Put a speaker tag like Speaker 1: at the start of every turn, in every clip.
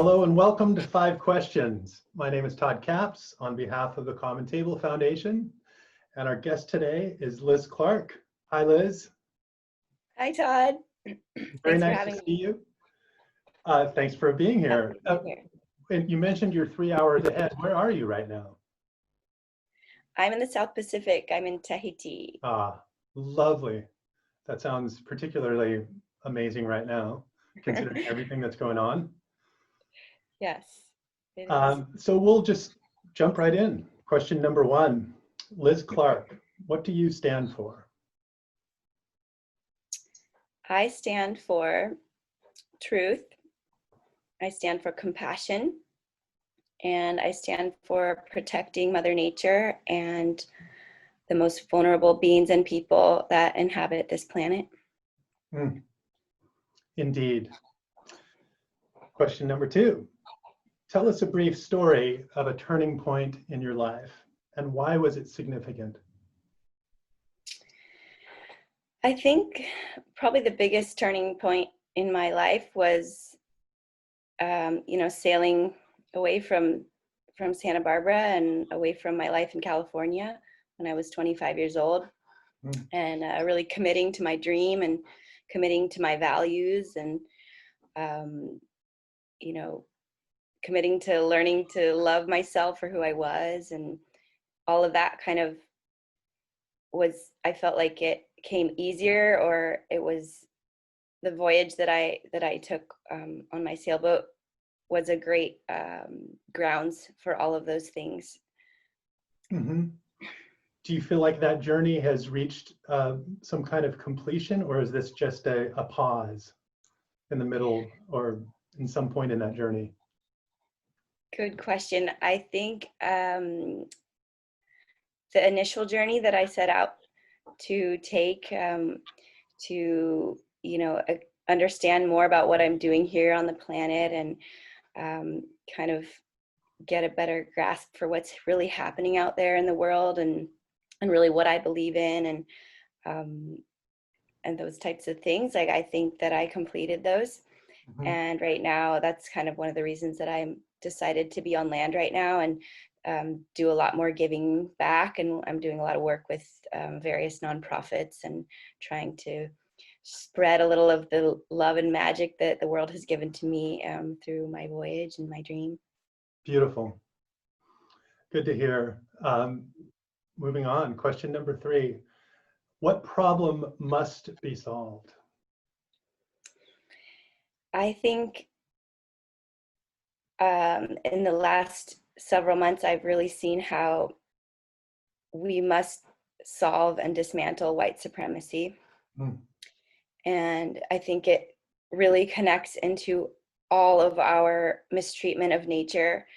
Speaker 1: Hello and welcome to 5 Questions. My name is Todd Capps on behalf of the Common Table Foundation, and our guest today is Liz Clark. Hi, Liz.
Speaker 2: Hi, Todd.
Speaker 1: Very nice to see you. Thanks for being here. And you mentioned you're 3 hours ahead. Where are you right now?
Speaker 2: I'm in the South Pacific. I'm in Tahiti.
Speaker 1: Ah, lovely. That sounds particularly amazing right now, considering everything that's going on.
Speaker 2: Yes, it is.
Speaker 1: So we'll just jump right in. Question number 1, Liz Clark, what do you stand for?
Speaker 2: I stand for truth. I stand for compassion. And I stand for protecting Mother Nature and the most vulnerable beings and people that inhabit this planet.
Speaker 1: Indeed. Question number 2. Tell us a brief story of a turning point in your life, and why was it significant?
Speaker 2: I think probably the biggest turning point in my life was, sailing away from Santa Barbara and away from my life in California when I was 25 years old, and really committing to my dream and committing to my values and, committing to learning to love myself for who I was, and all of that kind of I felt like it came easier, or it was the voyage that I took on my sailboat was a great grounds for all of those things.
Speaker 1: Mm-hmm. Do you feel like that journey has reached some kind of completion, or is this just a pause in the middle or in some point in that journey?
Speaker 2: Good question. I think the initial journey that I set out to take to, understand more about what I'm doing here on the planet and kind of get a better grasp for what's really happening out there in the world and really what I believe in and those types of things. Like, I think that I completed those. Mm-hmm. And right now, that's kind of one of the reasons that I'm decided to be on land right now and do a lot more giving back. And I'm doing a lot of work with various nonprofits and trying to spread a little of the love and magic that the world has given to me through my voyage and my dream.
Speaker 1: Beautiful. Good to hear. Moving on, question number 3. What problem must be solved?
Speaker 2: I think in the last several months, I've really seen how we must solve and dismantle white supremacy. And I think it really connects into all of our mistreatment of nature,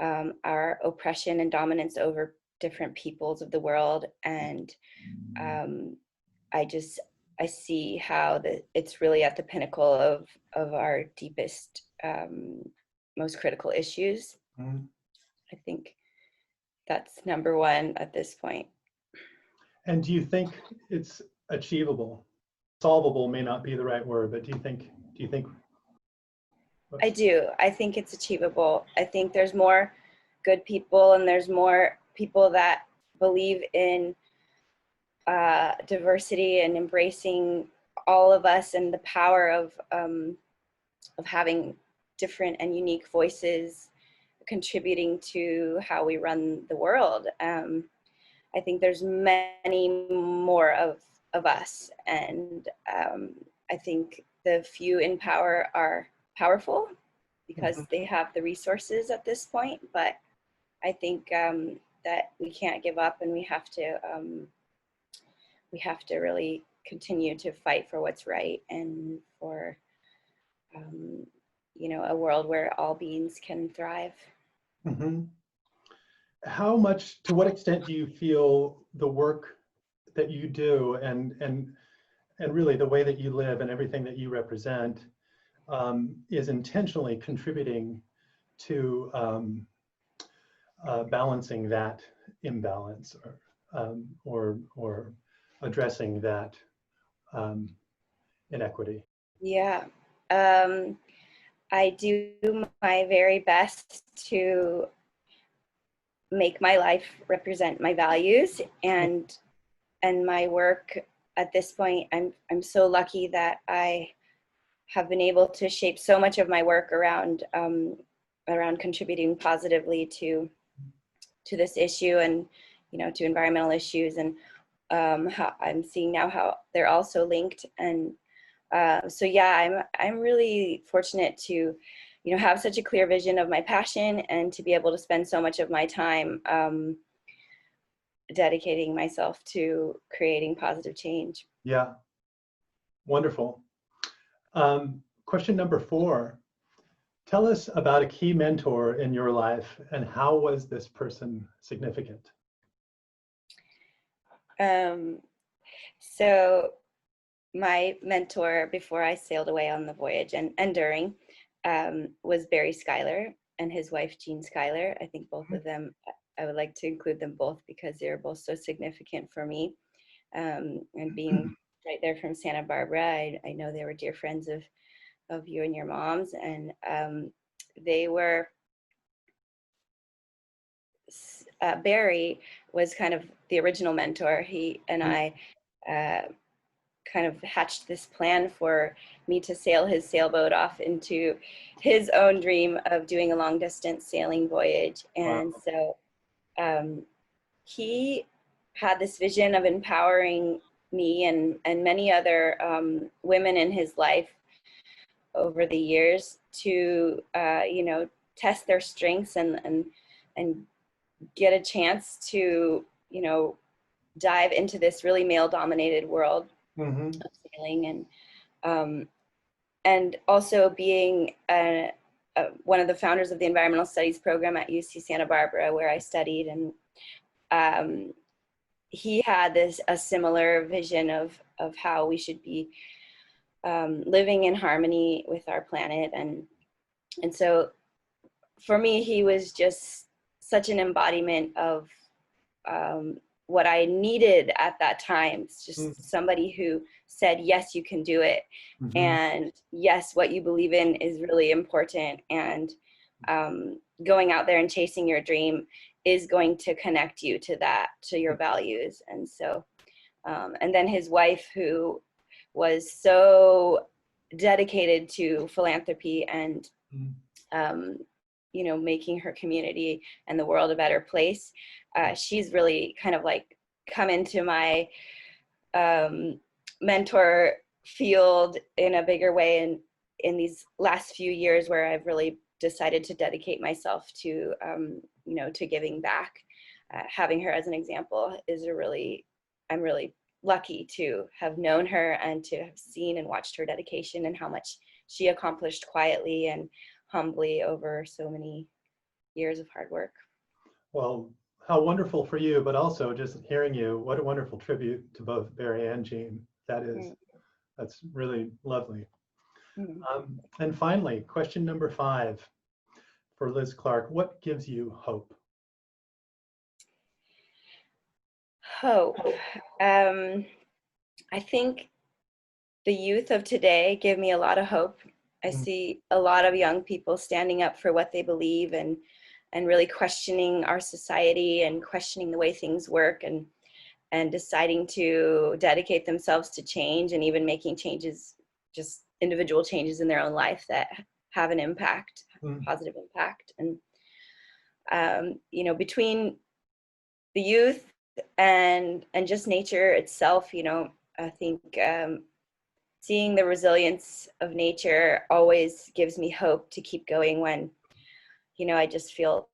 Speaker 2: our oppression and dominance over different peoples of the world. And I see how it's really at the pinnacle of our deepest, most critical issues. I think that's number 1 at this point.
Speaker 1: And do you think it's achievable? Solvable may not be the right word, but do you think?
Speaker 2: I do. I think it's achievable. I think there's more good people and there's more people that believe in diversity and embracing all of us and the power of having different and unique voices contributing to how we run the world. I think there's many more of us, and I think the few in power are powerful because they have the resources at this point, but I think that we can't give up, and we have to really continue to fight for what's right and for a world where all beings can thrive.
Speaker 1: Mm-hmm. To what extent do you feel the work that you do and really the way that you live and everything that you represent is intentionally contributing to balancing that imbalance or addressing that inequity?
Speaker 2: Yeah. I do my very best to make my life represent my values and my work. At this point, I'm so lucky that I have been able to shape so much of my work around around contributing positively to this issue, and to environmental issues, and how I'm seeing now how they're also linked. And so yeah, I'm really fortunate to have such a clear vision of my passion, and to be able to spend so much of my time dedicating myself to creating positive change.
Speaker 1: Yeah, wonderful. Question number 4. Tell us about a key mentor in your life, and how was this person significant?
Speaker 2: So my mentor before I sailed away on the voyage, and during, was Barry Schuyler and his wife Jean Schuyler. I think both of them, I would like to include them both because they're both so significant for me. And being right there from Santa Barbara, I know they were dear friends of you and your moms, and they were, Barry was kind of the original mentor. He and I kind of hatched this plan for me to sail his sailboat off into his own dream of doing a long distance sailing voyage. And
Speaker 1: Wow.
Speaker 2: so he had this vision of empowering me and many other women in his life over the years to test their strengths and get a chance to dive into this really male dominated world
Speaker 1: Mm-hmm.
Speaker 2: of sailing, and also being one of the founders of the environmental studies program at UC Santa Barbara, where I studied. And he had a similar vision of how we should be living in harmony with our planet. And so for me, he was just such an embodiment of what I needed at that time. It's just somebody who said, yes, you can do it.
Speaker 1: Mm-hmm.
Speaker 2: And yes, what you believe in is really important. And going out there and chasing your dream is going to connect you to that, to your values. And so, and then his wife, who was so dedicated to philanthropy and making her community and the world a better place. She's really kind of like come into my mentor field in a bigger way in these last few years, where I've really decided to dedicate myself to to giving back. Having her as an example is I'm really lucky to have known her and to have seen and watched her dedication and how much she accomplished quietly and humbly over so many years of hard work.
Speaker 1: Well, how wonderful for you, but also just hearing you, what a wonderful tribute to both Barry and Jean. That's really lovely. And finally, question number 5 for Liz Clark. What gives you hope?
Speaker 2: Hope. I think the youth of today give me a lot of hope. I see a lot of young people standing up for what they believe, and really questioning our society and questioning the way things work, and deciding to dedicate themselves to change, and even making changes, just individual changes in their own life that have an impact, positive impact. And between the youth and just nature itself, I think seeing the resilience of nature always gives me hope to keep going when I just feel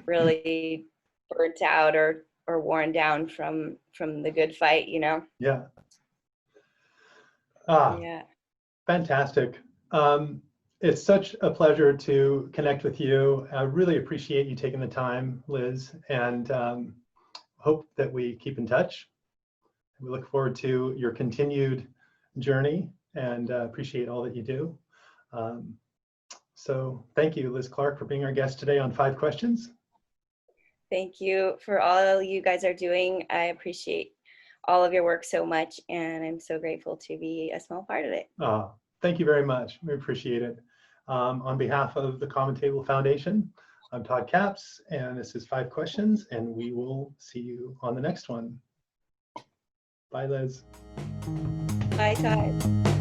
Speaker 2: really burnt out or worn down from the good fight.
Speaker 1: Yeah.
Speaker 2: Yeah.
Speaker 1: Fantastic. It's such a pleasure to connect with you. I really appreciate you taking the time, Liz, and hope that we keep in touch. We look forward to your continued journey, and appreciate all that you do. So thank you, Liz Clark, for being our guest today on 5 Questions.
Speaker 2: Thank you for all you guys are doing. I appreciate all of your work so much, and I'm so grateful to be a small part of it.
Speaker 1: Thank you very much. We appreciate it. On behalf of the Common Table Foundation, I'm Todd Capps, and this is 5 Questions, and we will see you on the next one. Bye, Liz.
Speaker 2: Bye, Todd.